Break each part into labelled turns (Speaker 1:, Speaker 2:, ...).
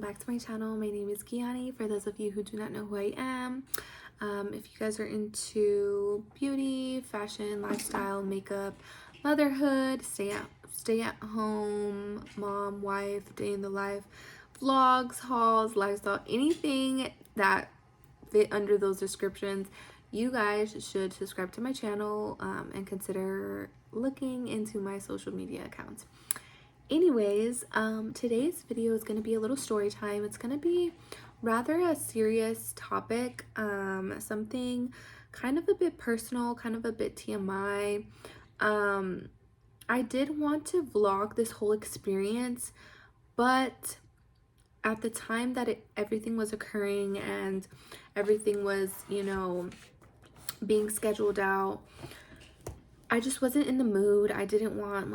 Speaker 1: back to my channel. My name is Kiani, for those of you who do not know who I am. If you guys are into beauty, fashion, lifestyle, makeup, motherhood, stay at home, mom, wife, day in the life, vlogs, hauls, lifestyle, anything that fit under those descriptions, you guys should subscribe to my channel and consider looking into my social media accounts. Anyways, today's video is going to be a little story time. It's going to be rather a serious topic, something kind of a bit personal, kind of a bit TMI. I did want to vlog this whole experience, but at the time that everything was occurring and everything was, being scheduled out, I just wasn't in the mood. I didn't want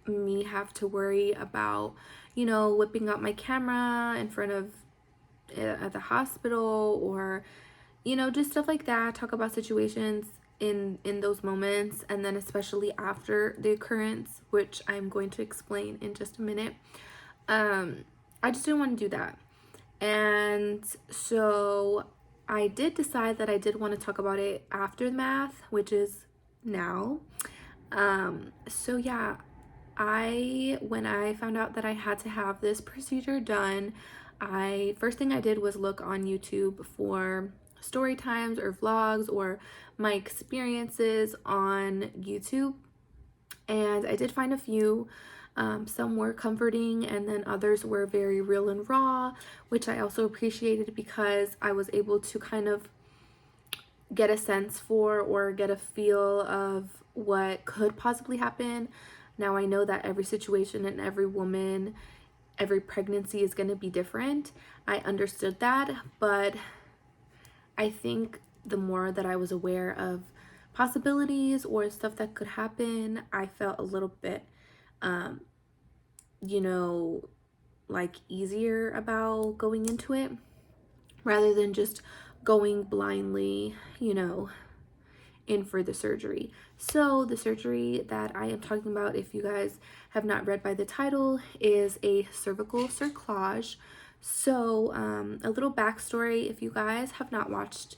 Speaker 1: me have to worry about, whipping out my camera in front of at the hospital, or just stuff like that, talk about situations in those moments, and then especially after the occurrence, which I'm going to explain in just a minute. I just didn't want to do that, and so I did decide that I did want to talk about it after the math, which is now. So yeah, when I found out that I had to have this procedure done, first thing I did was look on YouTube for story times or vlogs or my experiences on YouTube, and I did find a few. Some were comforting, and then others were very real and raw, which I also appreciated because I was able to kind of get a sense for or get a feel of what could possibly happen. Now I know that every situation and every woman, every pregnancy is going to be different. I understood that, but I think the more that I was aware of possibilities or stuff that could happen, I felt a little bit, easier about going into it rather than just going blindly, in for the surgery. So the surgery that I am talking about, if you guys have not read by the title, is a cervical cerclage. So a little backstory, if you guys have not watched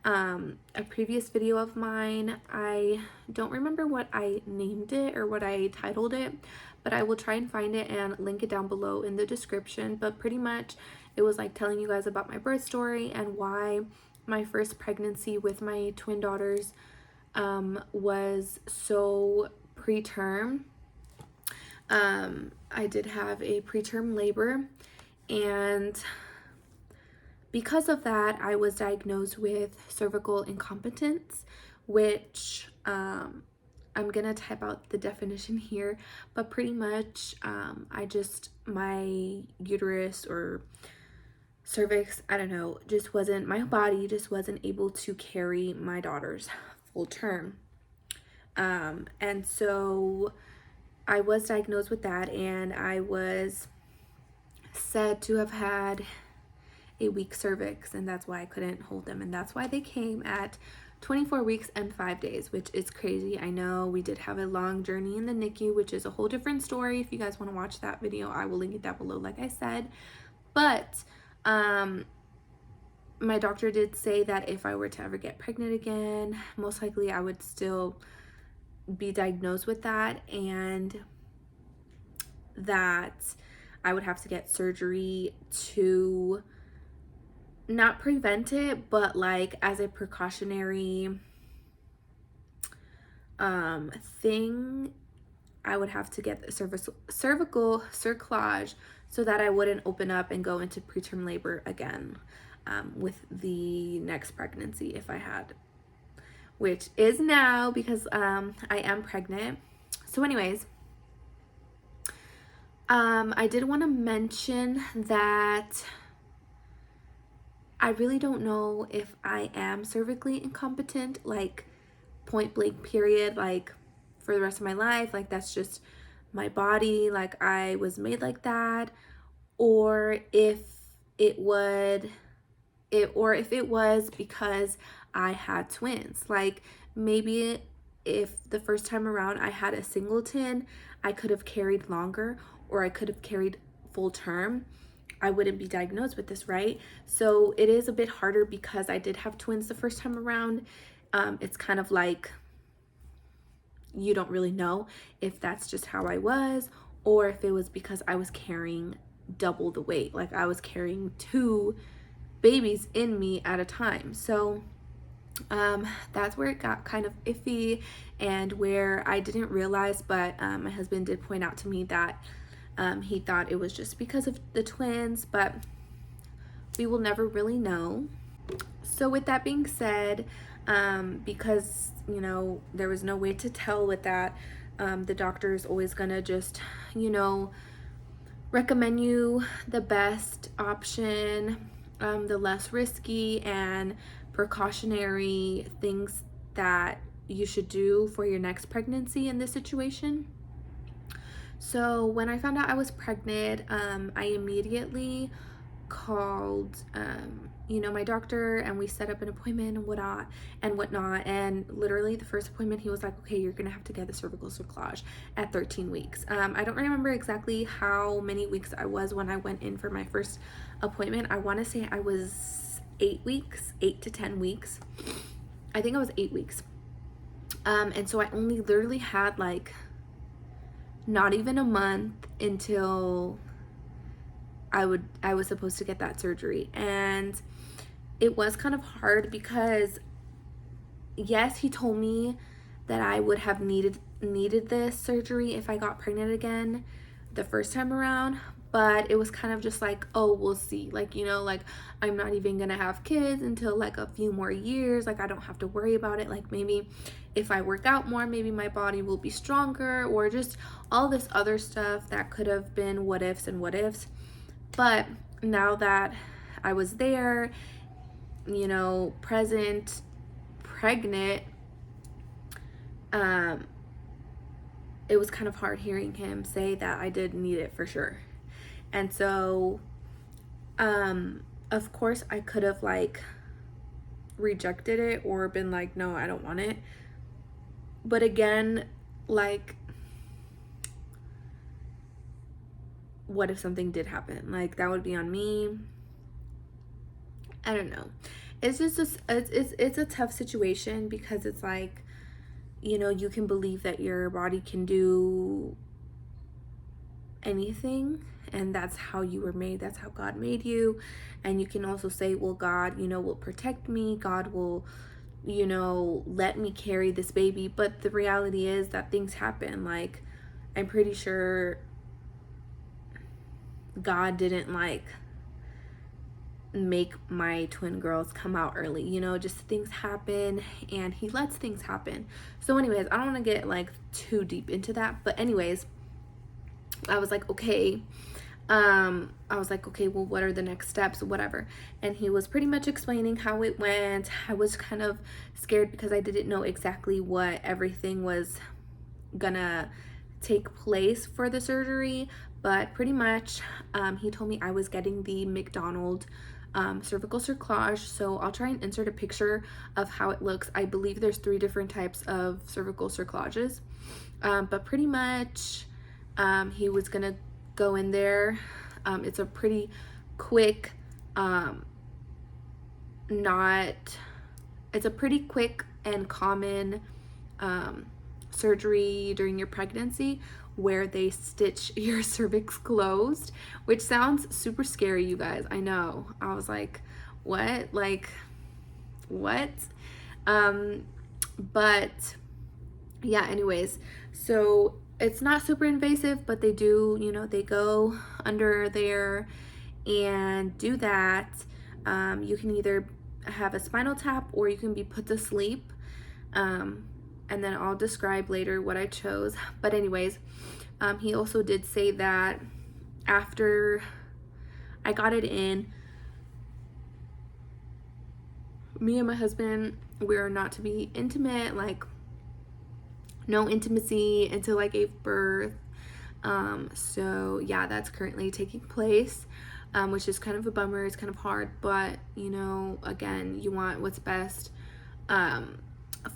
Speaker 1: a previous video of mine, I don't remember what I named it or what I titled it, but I will try and find it and link it down below in the description. But pretty much it was like telling you guys about my birth story and why my first pregnancy with my twin daughters was so preterm. I did have a preterm labor, and because of that, I was diagnosed with cervical incompetence, which I'm gonna type out the definition here, but pretty much my uterus or cervix, I don't know, my body just wasn't able to carry my daughters full term. And so I was diagnosed with that, and I was said to have had a weak cervix, and that's why I couldn't hold them, and that's why they came at 24 weeks and 5 days, which is crazy. I know we did have a long journey in the NICU, which is a whole different story. If you guys want to watch that video, I will link it down below, like I said. But my doctor did say that if I were to ever get pregnant again, most likely I would still be diagnosed with that, and that I would have to get surgery to not prevent it, but as a precautionary thing. I would have to get the cervical cerclage so that I wouldn't open up and go into preterm labor again with the next pregnancy if I had, which is now, because I am pregnant. So anyways, I did want to mention that I really don't know if I am cervically incompetent, point blank period, for the rest of my life, that's just my body, I was made like that, or if it was because I had twins. Maybe if the first time around I had a singleton, I could have carried longer, or I could have carried full term, I wouldn't be diagnosed with this, right? So it is a bit harder because I did have twins the first time around. It's kind of like you don't really know if that's just how I was or if it was because I was carrying double the weight. Like I was carrying 2 babies in me at a time. So that's where it got kind of iffy and where I didn't realize, but my husband did point out to me that he thought it was just because of the twins, but we will never really know. So with that being said, because there was no way to tell with that, the doctor is always gonna just recommend you the best option, the less risky and precautionary things that you should do for your next pregnancy in this situation. So when I found out I was pregnant, I immediately called my doctor, and we set up an appointment and whatnot. And literally the first appointment, he was like, okay, you're gonna have to get the cervical cerclage at 13 weeks. I don't remember exactly how many weeks I was when I went in for my first appointment. I want to say I was 8 to 10 weeks. I think I was 8 weeks. And so I only literally had like not even a month until I was supposed to get that surgery. And it was kind of hard because yes, he told me that I would have needed this surgery if I got pregnant again the first time around, but it was kind of just like, oh, we'll see. Like, like I'm not even gonna have kids until like a few more years. Like I don't have to worry about it. Like maybe if I work out more, maybe my body will be stronger, or just all this other stuff that could have been what ifs and what ifs. But now that I was there, present, pregnant, it was kind of hard hearing him say that I did need it for sure. And so, of course I could have like rejected it or been like, no, I don't want it. But again, like, what if something did happen? Like that would be on me. I don't know. It's just it's a tough situation because it's like, you can believe that your body can do anything, and that's how you were made. That's how God made you. And you can also say, well, God, will protect me. God will, let me carry this baby. But the reality is that things happen. Like, I'm pretty sure God didn't like make my twin girls come out early. Just things happen, and he lets things happen. So anyways, I don't want to get like too deep into that, but anyways, I was like, okay, well, what are the next steps, whatever. And he was pretty much explaining how it went. I was kind of scared because I didn't know exactly what everything was gonna take place for the surgery, but pretty much he told me I was getting the McDonald cervical cerclage. So I'll try and insert a picture of how it looks. I believe there's 3 different types of cervical cerclages, but pretty much he was gonna go in there. It's a pretty quick it's a pretty quick and common surgery during your pregnancy, where they stitch your cervix closed, which sounds super scary, you guys. I know. I was like, what? Like, what? But yeah, anyways, so it's not super invasive, but they do, they go under there and do that. You can either have a spinal tap or you can be put to sleep. And then I'll describe later what I chose. But anyways, he also did say that after I got it in, me and my husband, we are not to be intimate, like no intimacy until I gave birth. So yeah, that's currently taking place, which is kind of a bummer. It's kind of hard, but again, you want what's best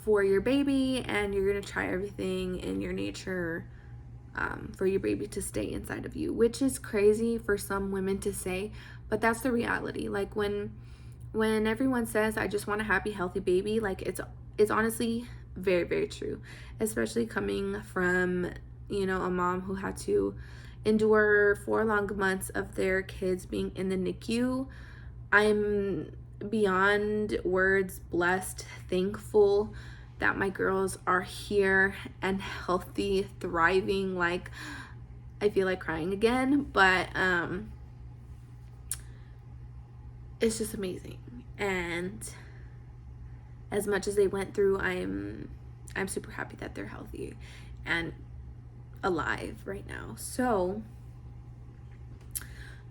Speaker 1: for your baby, and you're gonna try everything in your nature for your baby to stay inside of you, which is crazy for some women to say, but that's the reality. Like when everyone says, I just want a happy, healthy baby, like it's honestly very, very true, especially coming from, you know, a mom who had to endure 4 long months of their kids being in the NICU. I'm beyond words blessed, thankful that my girls are here and healthy, thriving. Like, I feel like crying again, but it's just amazing. And as much as they went through, I'm super happy that they're healthy and alive right now. So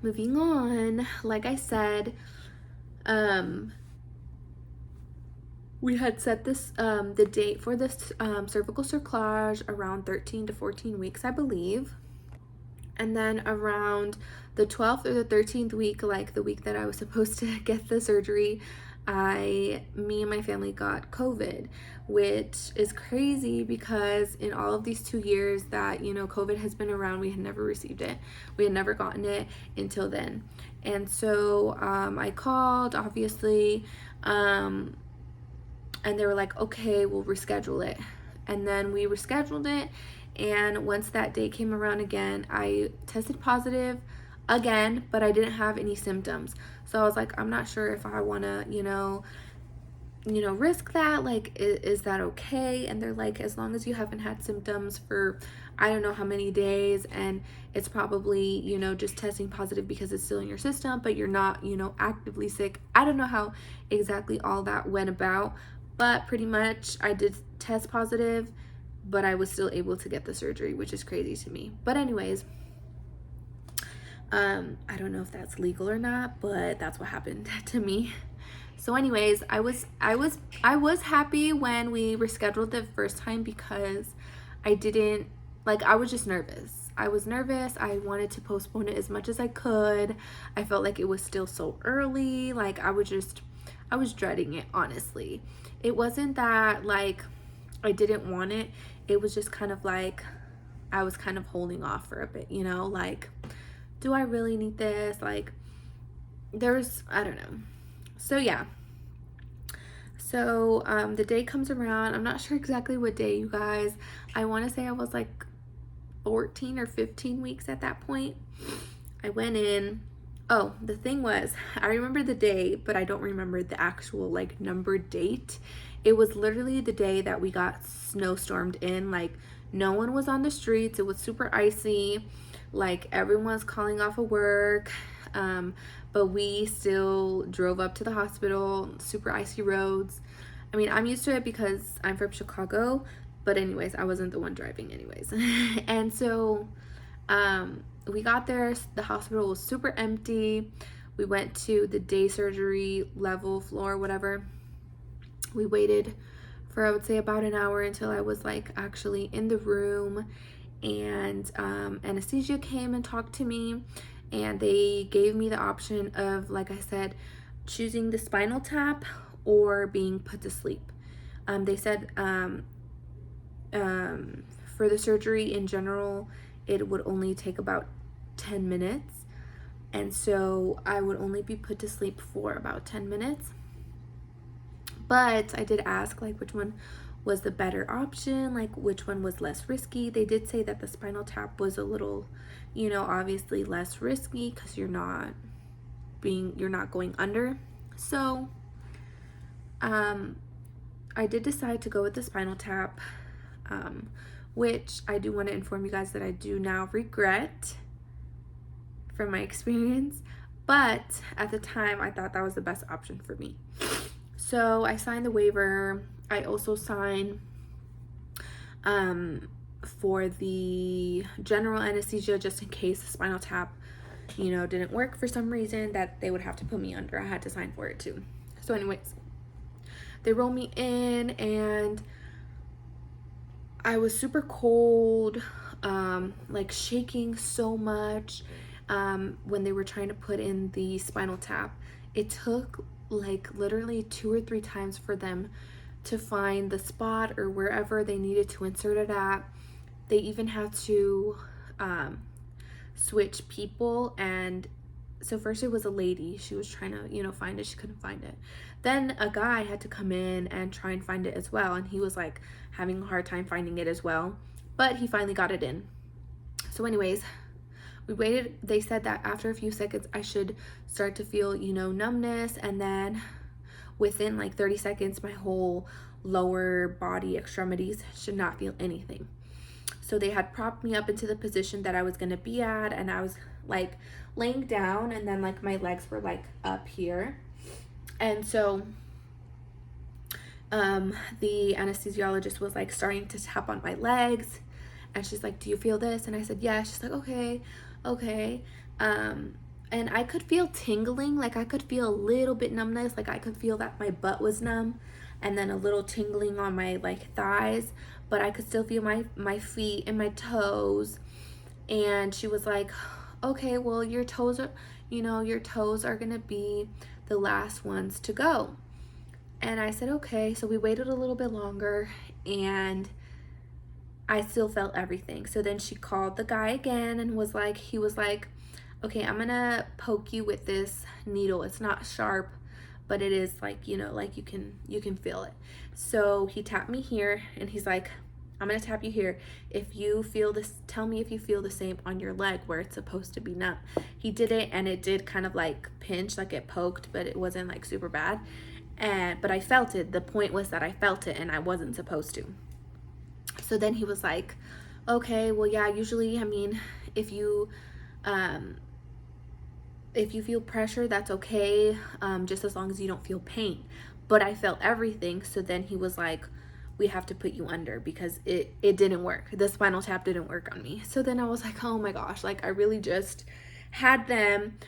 Speaker 1: moving on, like I said, we had set this the date for this cervical cerclage around 13 to 14 weeks, I believe. And then around the 12th or the 13th week, like the week that I was supposed to get the surgery, me and my family got COVID, which is crazy because in all of these 2 years that, you know, COVID has been around, we had never received it. We had never gotten it until then. And so I called, obviously, and they were like, okay, we'll reschedule it. And then we rescheduled it. And once that date came around again, I tested positive again, but I didn't have any symptoms. So I was like, I'm not sure if I want to, you know, risk that. Like, is that okay? And they're like, as long as you haven't had symptoms for I don't know how many days, and it's probably, you know, just testing positive because it's still in your system, but you're not, you know, actively sick. I don't know how exactly all that went about, but pretty much I did test positive, but I was still able to get the surgery, which is crazy to me. But anyways, I don't know if that's legal or not, but that's what happened to me. So anyways, I was happy when we rescheduled the first time because I didn't, like, I was just nervous. I was nervous. I wanted to postpone it as much as I could. I felt like it was still so early. Like, I was dreading it, honestly. It wasn't that, like, I didn't want it. It was just kind of like I was kind of holding off for a bit, you know, like, do I really need this? Like, I don't know. So yeah. So the day comes around. I'm not sure exactly what day, you guys. I want to say I was like 14 or 15 weeks at that point. I went in. Oh, the thing was, I remember the day, but I don't remember the actual, like, numbered date. It was literally the day that we got snowstormed in. Like, no one was on the streets. It was super icy. Like, everyone's calling off of work. But we still drove up to the hospital, super icy roads. I mean, I'm used to it because I'm from Chicago, but anyways, I wasn't the one driving anyways. And so we got there, the hospital was super empty. We went to the day surgery level floor, whatever. We waited for, I would say, about an hour until I was, like, actually in the room, and anesthesia came and talked to me, and they gave me the option of, like I said, choosing the spinal tap or being put to sleep. They said for the surgery in general, it would only take about 10 minutes. And so I would only be put to sleep for about 10 minutes. But I did ask, like, which one was the better option, like, which one was less risky. They did say that the spinal tap was a little, you know, obviously less risky because you're not going under. So I did decide to go with the spinal tap, which I do want to inform you guys that I do now regret from my experience, but at the time I thought that was the best option for me. So I signed the waiver. I also signed for the general anesthesia, just in case the spinal tap, you know, didn't work for some reason, that they would have to put me under. I had to sign for it too. So anyways, they rolled me in, and I was super cold, like shaking so much when they were trying to put in the spinal tap. It took like literally 2 or 3 times for them to find the spot or wherever they needed to insert it at. they even had to switch people. And so first it was a lady, she was trying to, you know, find it, she couldn't find it. Then a guy had to come in and try and find it as well, and he was like having a hard time finding it as well, but he finally got it in. So anyways, we waited. They said that after a few seconds I should start to feel, you know, numbness, and then within like 30 seconds my whole lower body extremities should not feel anything. So they had propped me up into the position that I was going to be at, and I was like laying down, and then like my legs were like up here. And so the anesthesiologist was like starting to tap on my legs, and she's like, do you feel this? And I said, yeah. She's like, okay. And I could feel tingling, like I could feel a little bit numbness, like I could feel that my butt was numb, and then a little tingling on my like thighs, but I could still feel my feet and my toes. And she was like, okay, well, your toes are, you know, your toes are gonna be the last ones to go. And I said, okay. So we waited a little bit longer, and I still felt everything. So then she called the guy again and was like, he was like, okay, I'm gonna poke you with this needle. It's not sharp, but it is like, you know, like you can feel it. So he tapped me here, and he's like, I'm gonna tap you here. If you feel this, tell me if you feel the same on your leg where it's supposed to be numb. He did it, and it did kind of like pinch, like it poked, but it wasn't like super bad. But I felt it. The point was that I felt it, and I wasn't supposed to. So then he was like, okay, well, yeah, usually, I mean, if you feel pressure, that's okay, just as long as you don't feel pain. But I felt everything. So then he was like, we have to put you under, because it didn't work. The spinal tap didn't work on me. So then I was like, oh my gosh, like I really just had them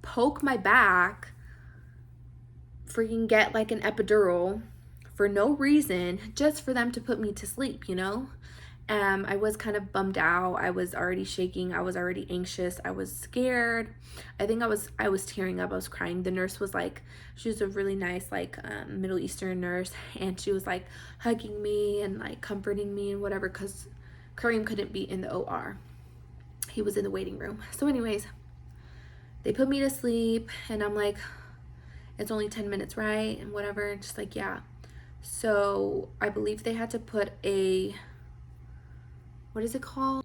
Speaker 1: poke my back, freaking get like an epidural for no reason, just for them to put me to sleep, you know? I was kind of bummed out. I was already shaking. I was already anxious. I was scared. I think I was tearing up. I was crying. The nurse was like, she was a really nice like Middle Eastern nurse, and she was like hugging me and like comforting me and whatever, because Kareem couldn't be in the OR. He was in the waiting room. So anyways, they put me to sleep, and I'm like, it's only 10 minutes, right? And whatever, just like, yeah. So I believe they had to put a, what is it called?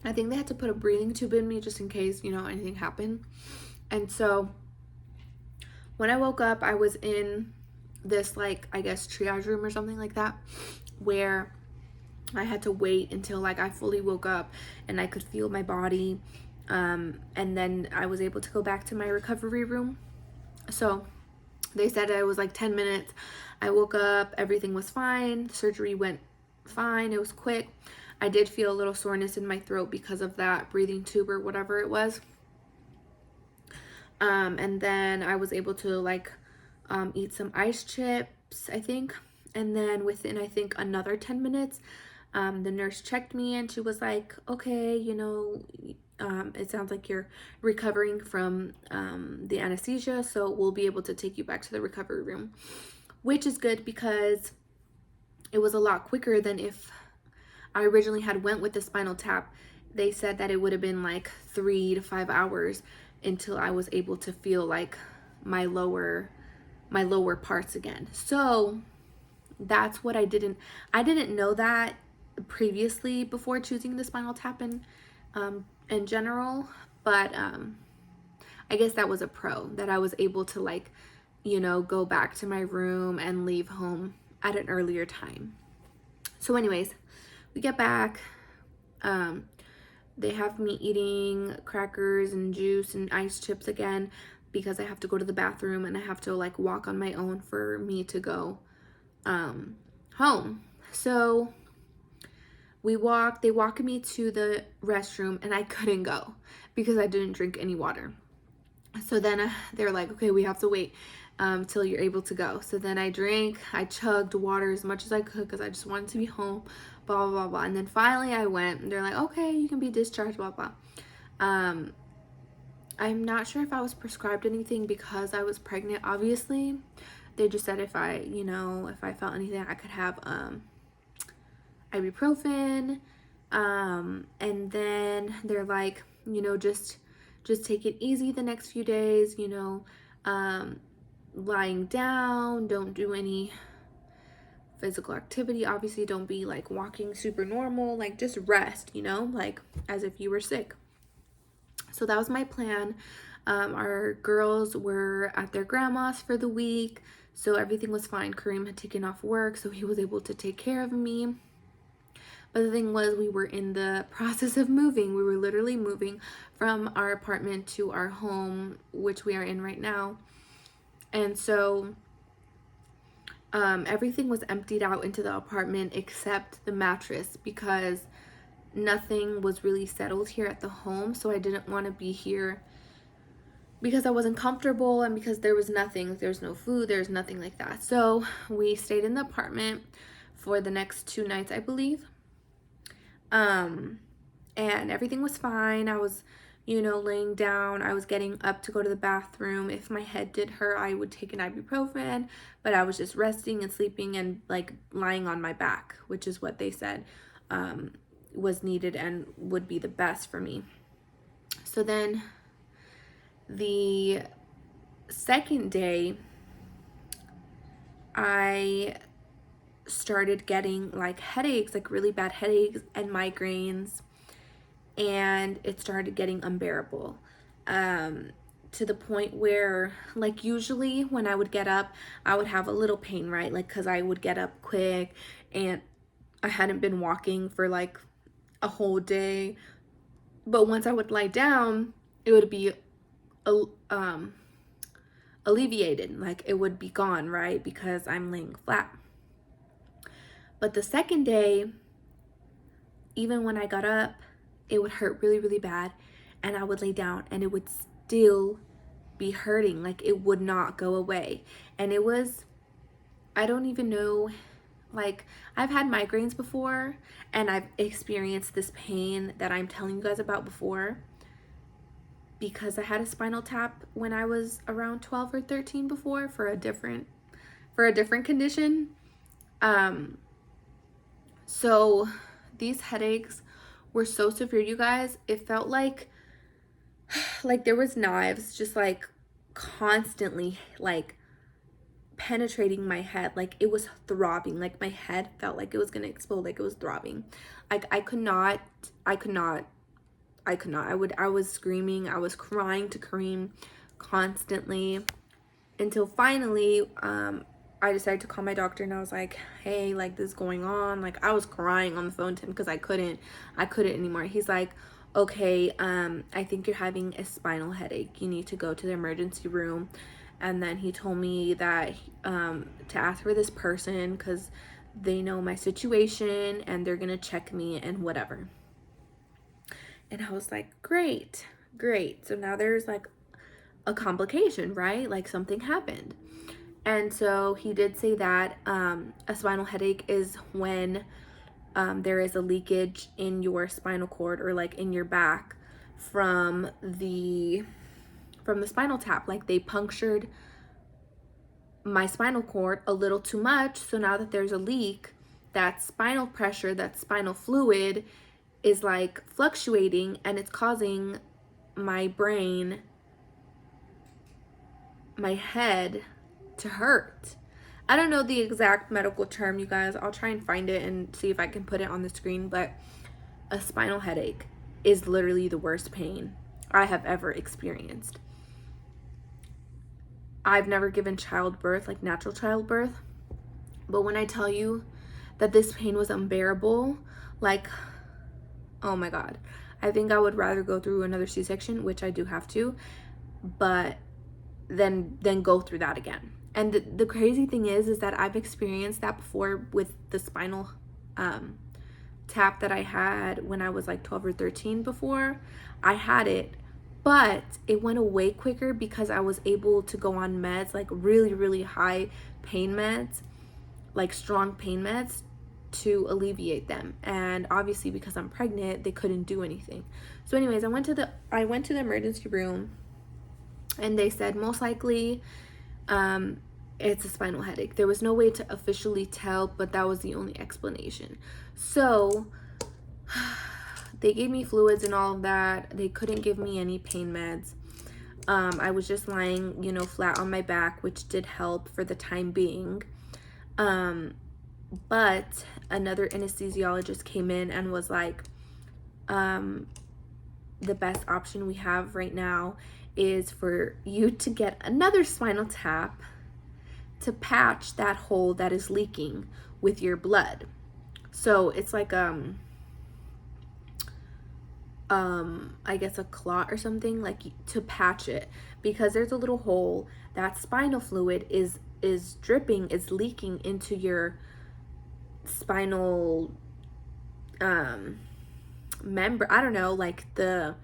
Speaker 1: I think they had to put a breathing tube in me just in case, you know, anything happened. And so when I woke up, I was in this like, I guess, triage room or something like that, where I had to wait until like I fully woke up and I could feel my body. And then I was able to go back to my recovery room. So they said it was like 10 minutes. I woke up, everything was fine. The surgery went fine. It was quick. I did feel a little soreness in my throat because of that breathing tube or whatever it was. And then I was able to like eat some ice chips, I think. And then within, I think, another 10 minutes, the nurse checked me, and she was like, okay, you know, it sounds like you're recovering from the anesthesia, so we'll be able to take you back to the recovery room, which is good because it was a lot quicker than if I originally had went with the spinal tap. They said that it would have been like 3 to 5 hours until I was able to feel like my lower parts again. So that's what I didn't know that previously before choosing the spinal tap in general, but I guess that was a pro, that I was able to like, you know, go back to my room and leave home at an earlier time. So anyways, we get back, they have me eating crackers and juice and ice chips again, because I have to go to the bathroom and I have to like walk on my own for me to go home. So they walked me to the restroom, and I couldn't go because I didn't drink any water. So then they're like, okay, we have to wait till you're able to go. So then I chugged water as much as I could because I just wanted to be home, blah, blah, blah, blah. And then finally I went, and they're like, okay, you can be discharged, blah, blah. I'm not sure if I was prescribed anything because I was pregnant, obviously. They just said if I felt anything, I could have ibuprofen. And then they're like, just take it easy the next few days, lying down, don't do any physical activity. Obviously, don't be like walking super normal, like just rest, like as if you were sick. So that was my plan. Our girls were at their grandma's for the week, so everything was fine. Kareem had taken off work, so he was able to take care of me. But the thing was, we were in the process of moving. We were literally moving from our apartment to our home, which we are in right now. And so everything was emptied out into the apartment except the mattress, because nothing was really settled here at the home. So I didn't want to be here because I wasn't comfortable, and because there was nothing, there's no food, there's nothing like that. So we stayed in the apartment for the next 2 nights, I believe. And everything was fine. I was, laying down. I was getting up to go to the bathroom. If my head did hurt, I would take an ibuprofen, but I was just resting and sleeping and like lying on my back, which is what they said was needed and would be the best for me. So then the second day, I started getting like headaches, like really bad headaches and migraines, and it started getting unbearable, to the point where, like, usually when I would get up, I would have a little pain, right? Like, because I would get up quick and I hadn't been walking for like a whole day. But once I would lie down, it would be alleviated, like it would be gone, right? Because I'm laying flat. But the second day, even when I got up, it would hurt really, really bad. And I would lay down and it would still be hurting. Like it would not go away. And it was, I don't even know, like I've had migraines before and I've experienced this pain that I'm telling you guys about before, because I had a spinal tap when I was around 12 or 13 before for a different condition. So these headaches were so severe, you guys. It felt like there was knives just like constantly like penetrating my head. Like it was throbbing. Like my head felt like it was gonna explode. Like it was throbbing. Like I could not. I was screaming. I was crying to Kareem constantly, until finally I decided to call my doctor, and I was like, hey, like this is going on. Like I was crying on the phone to him because I couldn't anymore. He's like, okay, I think you're having a spinal headache. You need to go to the emergency room. And then he told me that to ask for this person because they know my situation and they're gonna check me and whatever. And I was like, great. So now there's like a complication, right? Like something happened. And so he did say that a spinal headache is when there is a leakage in your spinal cord or like in your back from the spinal tap. Like they punctured my spinal cord a little too much. So now that there's a leak, that spinal pressure, that spinal fluid is like fluctuating, and it's causing my brain, my head to hurt. I don't know the exact medical term, you guys. I'll try and find it and see if I can put it on the screen, but a spinal headache is literally the worst pain I have ever experienced. I've never given childbirth, like natural childbirth, but when I tell you that this pain was unbearable, like, oh my God, I think I would rather go through another C-section, which I do have to, but then go through that again. And the crazy thing is that I've experienced that before with the spinal tap that I had when I was like 12 or 13 before. I had it, but it went away quicker because I was able to go on meds, like really, really high pain meds, like strong pain meds, to alleviate them. And obviously because I'm pregnant, they couldn't do anything. So anyways, I went to the emergency room, and they said most likely it's a spinal headache. There was no way to officially tell, but that was the only explanation. So they gave me fluids and all of that. They couldn't give me any pain meds. I was just lying, you know, flat on my back, which did help for the time being. But another anesthesiologist came in and was like, the best option we have right now is for you to get another spinal tap to patch that hole that is leaking with your blood. So it's like I guess a clot or something, like to patch it, because there's a little hole that spinal fluid is dripping, is leaking into your spinal member. I don't know, like the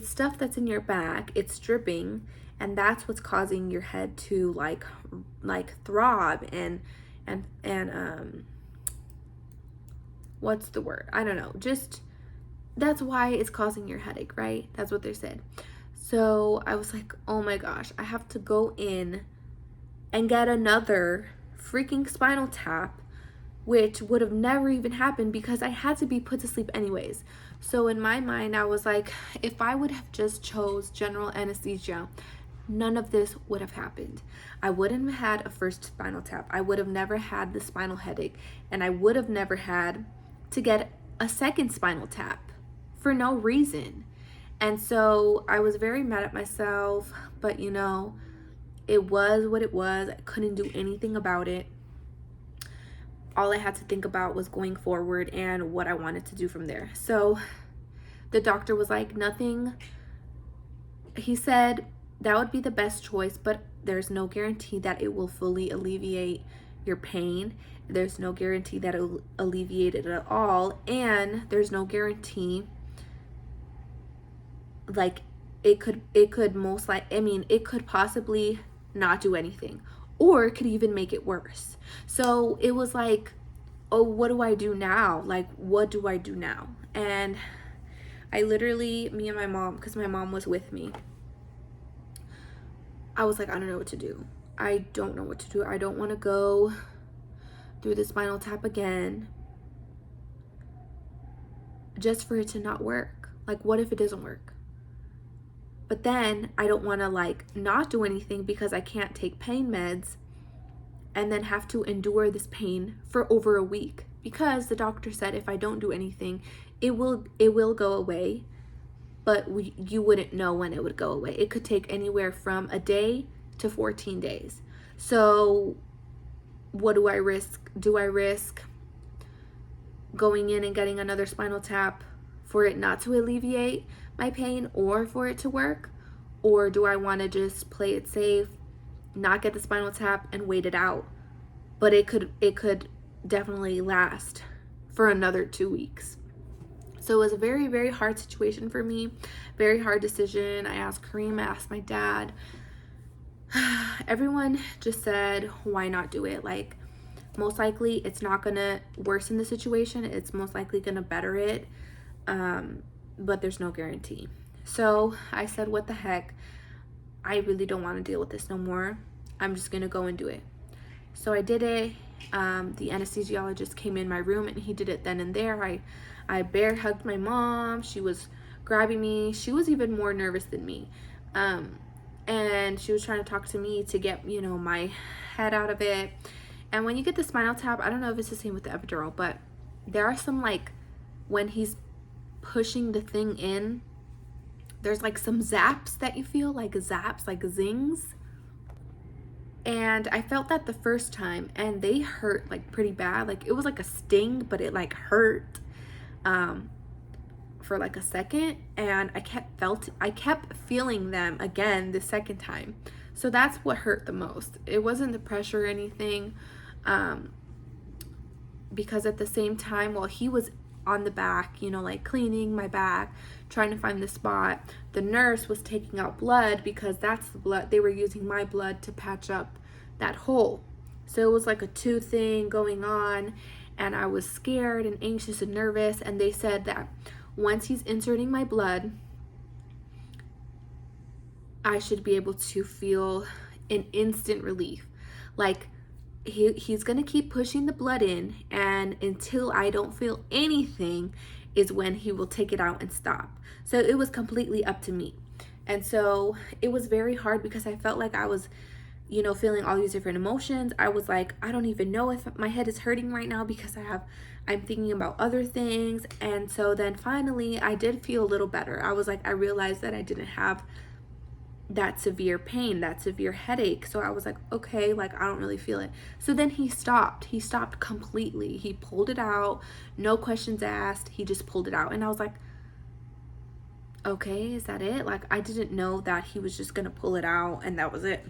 Speaker 1: stuff that's in your back, it's dripping, and that's what's causing your head to like throb and what's the word? I don't know. Just that's why it's causing your headache, right? That's what they said. So I was like, oh my gosh, I have to go in and get another freaking spinal tap, which would have never even happened because I had to be put to sleep anyways. So in my mind, I was like, if I would have just chose general anesthesia, none of this would have happened. I wouldn't have had a first spinal tap. I would have never had the spinal headache, and I would have never had to get a second spinal tap for no reason. And so I was very mad at myself, but you know, it was what it was. I couldn't do anything about it. All I had to think about was going forward and what I wanted to do from there. So the doctor was like, nothing. He said that would be the best choice, but there's no guarantee that it will fully alleviate your pain. There's no guarantee that it will alleviate it at all. And there's no guarantee, like, it could most likely, I mean, it could possibly not do anything, or it could even make it worse. So it was like, oh, what do I do now? Like, what do I do now? And I literally, me and my mom, because my mom was with me, I was like, I don't know what to do. I don't know what to do. I don't want to go through the spinal tap again just for it to not work. Like, what if it doesn't work? But then I don't want to like not do anything because I can't take pain meds and then have to endure this pain for over a week, because the doctor said if I don't do anything, it will go away, but you wouldn't know when it would go away. It could take anywhere from a day to 14 days. So what do I risk? Do I risk going in and getting another spinal tap for it not to alleviate my pain or for it to work? Or do I want to just play it safe, not get the spinal tap and wait it out? But it could definitely last for another 2 weeks. So it was a very, very hard situation for me. Very hard decision. I asked Kareem, I asked my dad. Everyone just said, why not do it? Like, most likely it's not gonna worsen the situation. It's most likely gonna better it. But there's no guarantee. So I said, what the heck? I really don't want to deal with this no more. I'm just gonna go and do it. So I did it. The anesthesiologist came in my room and he did it then and there. I bear hugged my mom. She was grabbing me. She was even more nervous than me. And she was trying to talk to me to get, you know, my head out of it. And when you get the spinal tap, I don't know if it's the same with the epidural, but there are some, like, when he's pushing the thing in, there's like some zaps that you feel, like zaps, like zings. And I felt that the first time, and they hurt like pretty bad. Like, it was like a sting, but it like hurt for like a second, and I kept feeling them again the second time. So that's what hurt the most. It wasn't the pressure or anything, because at the same time, while he was on the back, you know, like cleaning my back, trying to find the spot, the nurse was taking out blood, because that's the blood, they were using my blood to patch up that hole. So it was like a two thing going on, and I was scared and anxious and nervous. And they said that once he's inserting my blood, I should be able to feel an instant relief. Like, he's gonna keep pushing the blood in, and until I don't feel anything is when he will take it out and stop. So it was completely up to me. And so it was very hard because I felt like I was, feeling all these different emotions. I was like, I don't even know if my head is hurting right now because I'm thinking about other things. And so then finally I did feel a little better. I was like, I realized that I didn't have that severe pain, that severe headache. So I was like, okay, like I don't really feel it. So then he stopped completely. He pulled it out, no questions asked. He just pulled it out. And I was like, okay, is that it? Like, I didn't know that he was just gonna pull it out and that was it.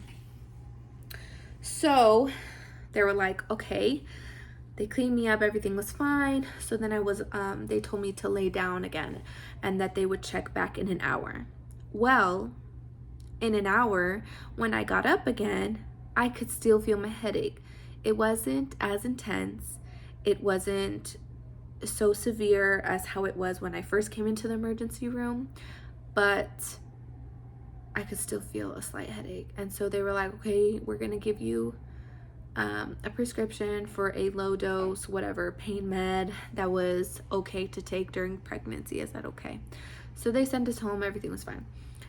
Speaker 1: So they were like, okay. They cleaned me up, everything was fine. So then they told me to lay down again and that they would check back in an hour. Well, in an hour, when I got up again, I could still feel my headache. It wasn't as intense. It wasn't so severe as how it was when I first came into the emergency room, but I could still feel a slight headache. And so they were like, okay, we're gonna give you a prescription for a low dose, whatever, pain med that was okay to take during pregnancy. Is that okay? So they sent us home, everything was fine.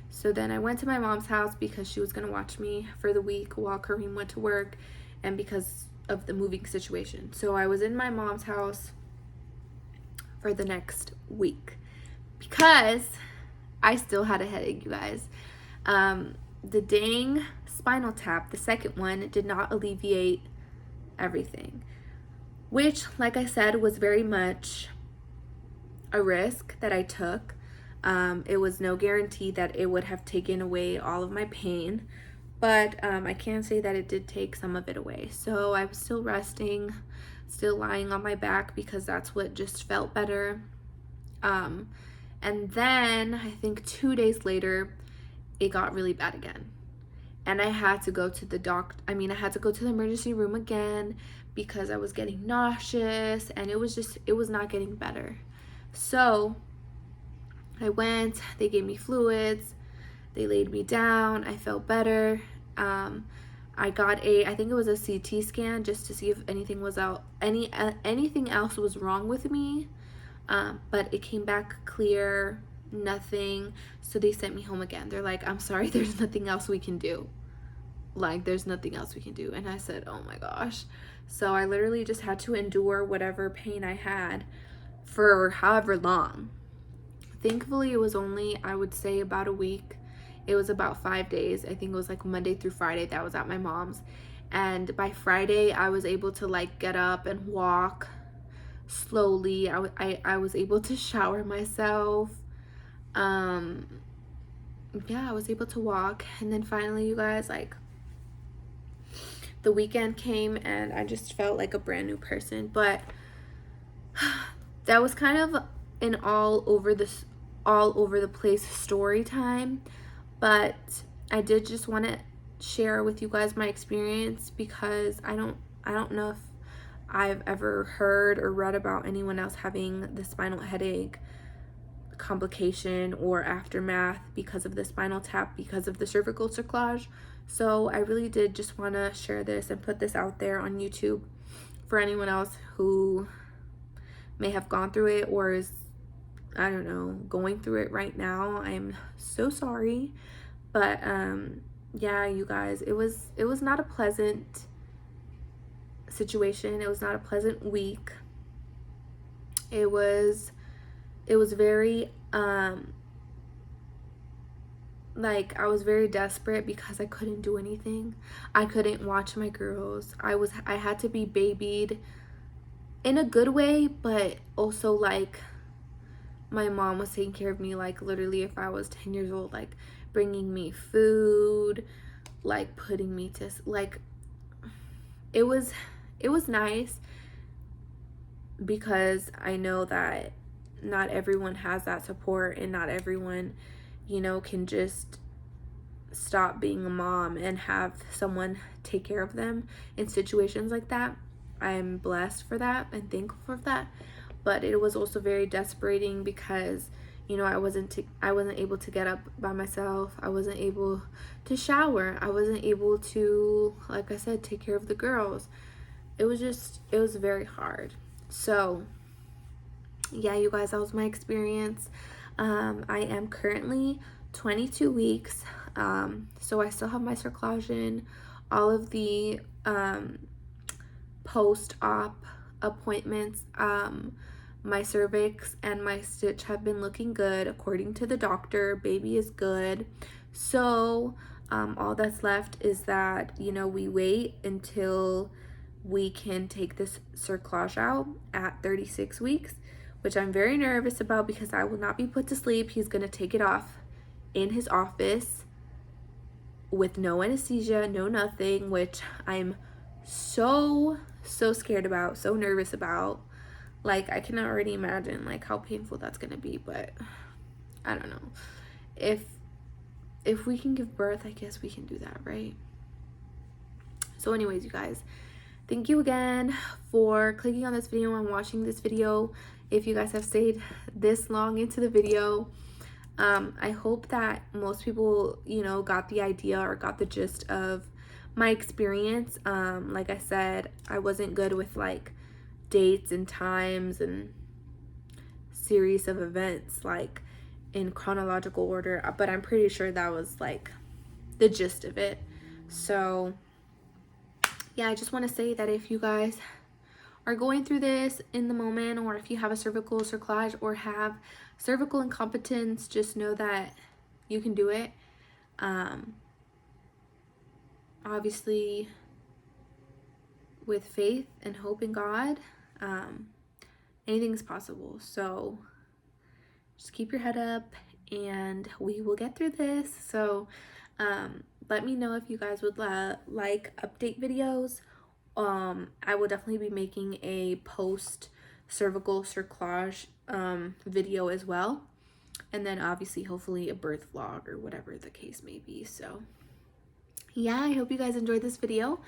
Speaker 1: So then I went to my mom's house because she was gonna watch me for the week while Kareem went to work and because of the moving situation. So I was in my mom's house for the next week because I still had a headache, you guys. The dang spinal tap, the second one, did not alleviate everything, which, like I said, was very much a risk that I took. It was no guarantee that it would have taken away all of my pain, but I can say that it did take some of it away. So I was still resting, still lying on my back because that's what just felt better. And then I think 2 days later, it got really bad again. And I had to go to I had to go to the emergency room again because I was getting nauseous and it was not getting better. So I went, they gave me fluids, they laid me down, I felt better. I got I think it was a CT scan just to see if anything was anything else was wrong with me. But it came back clear, nothing. So they sent me home again. They're like, I'm sorry, there's nothing else we can do. Like, there's nothing else we can do. And I said, oh my gosh. So I literally just had to endure whatever pain I had for however long. Thankfully, it was only, I would say, about a week. It was about 5 days. I think it was like Monday through Friday that I was at my mom's. And by Friday, I was able to like get up and walk slowly. I was able to shower myself. Yeah, I was able to walk. And then finally, you guys, like, the weekend came and I just felt like a brand new person. But that was kind of an all over the place story time. But I did just want to share with you guys my experience because I don't know if I've ever heard or read about anyone else having the spinal headache complication or aftermath because of the spinal tap, because of the cervical cerclage. So I really did just want to share this and put this out there on YouTube for anyone else who may have gone through it or is, I don't know, going through it right now. I'm so sorry. But yeah, you guys, it was not a pleasant situation. It was not a pleasant week. It was very like, I was very desperate because I couldn't do anything. I couldn't watch my girls. I had to be babied in a good way, but also like my mom was taking care of me, like literally if I was 10 years old, like bringing me food, like putting me to, like, it was nice because I know that not everyone has that support and not everyone, can just stop being a mom and have someone take care of them in situations like that. I'm blessed for that and thankful for that. But it was also very desperating because, You know, I wasn't able to get up by myself. I wasn't able to shower. I wasn't able to, like I said, take care of the girls. It was very hard. So yeah, you guys, that was my experience. I am currently 22 weeks. So I still have my cerclage in. All of the post-op appointments, my cervix and my stitch have been looking good according to the doctor. Baby is good. So all that's left is that, you know, we wait until we can take this cerclage out at 36 weeks, which I'm very nervous about because I will not be put to sleep. He's going to take it off in his office with no anesthesia, no nothing, which I'm so scared about, so nervous about. Like, I can already imagine like how painful that's going to be, but I don't know. If we can give birth, I guess we can do that, right? So anyways, you guys, thank you again for clicking on this video and watching this video. If you guys have stayed this long into the video, I hope that most people, you know, got the idea or got the gist of my experience. Like I said, I wasn't good with like dates and times and series of events like in chronological order, but I'm pretty sure that was like the gist of it. So yeah, I just want to say that if you guys are going through this in the moment, or if you have a cervical cerclage or have cervical incompetence, just know that you can do it. Obviously, with faith and hope in God, anything's possible. So just keep your head up and we will get through this. So let me know if you guys would like update videos. I will definitely be making a post cervical cerclage video as well, and then obviously hopefully a birth vlog or whatever the case may be. So yeah, I hope you guys enjoyed this video.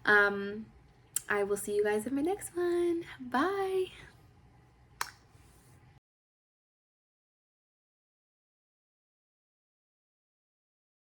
Speaker 1: I will see you guys in my next one. Bye.